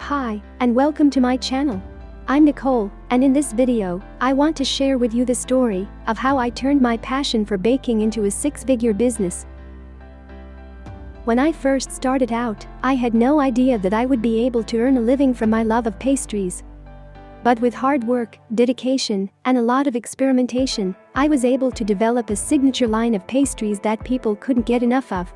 Hi, and welcome to my channel. I'm Nicole, and in this video, I want to share with you the story of how I turned my passion for baking into a six-figure business. When I first started out, I had no idea that I would be able to earn a living from my love of pastries. But with hard work, dedication, and a lot of experimentation, I was able to develop a signature line of pastries that people couldn't get enough of.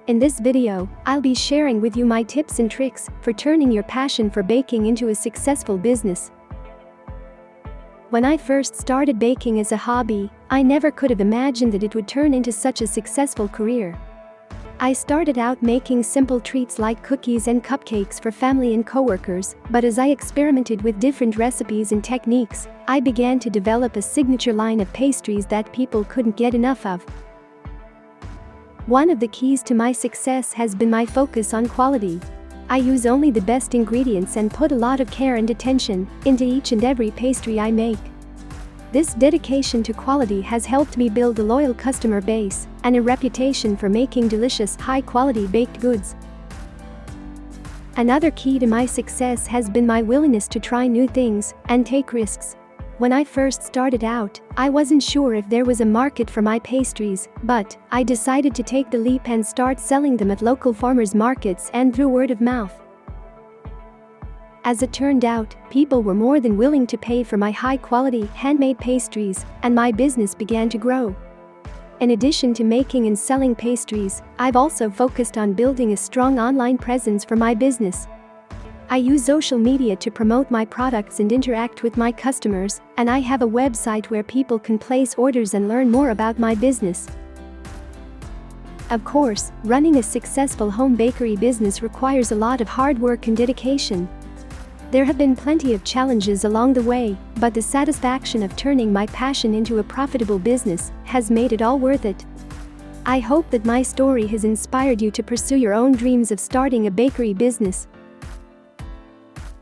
In this video, I'll be sharing with you my tips and tricks for turning your passion for baking into a successful business. When I first started baking as a hobby, I never could have imagined that it would turn into such a successful career. I started out making simple treats like cookies and cupcakes for family and coworkers, but as I experimented with different recipes and techniques, I began to develop a signature line of pastries that people couldn't get enough of. One of the keys to my success has been my focus on quality. I use only the best ingredients and put a lot of care and attention into each and every pastry I make. This dedication to quality has helped me build a loyal customer base and a reputation for making delicious, high-quality baked goods. Another key to my success has been my willingness to try new things and take risks. When I first started out, I wasn't sure if there was a market for my pastries, but I decided to take the leap and start selling them at local farmers markets and through word of mouth. As it turned out, people were more than willing to pay for my high-quality, handmade pastries, and my business began to grow. In addition to making and selling pastries, I've also focused on building a strong online presence for my business. I use social media to promote my products and interact with my customers, and I have a website where people can place orders and learn more about my business. Of course, running a successful home bakery business requires a lot of hard work and dedication. There have been plenty of challenges along the way, but the satisfaction of turning my passion into a profitable business has made it all worth it. I hope that my story has inspired you to pursue your own dreams of starting a bakery business.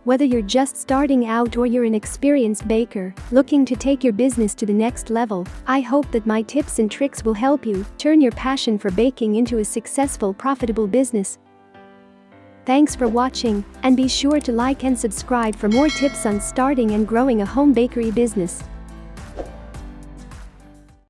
Whether you're just starting out or you're an experienced baker looking to take your business to the next level, I hope that my tips and tricks will help you turn your passion for baking into a successful, profitable business. Thanks for watching, and be sure to like and subscribe for more tips on starting and growing a home bakery business.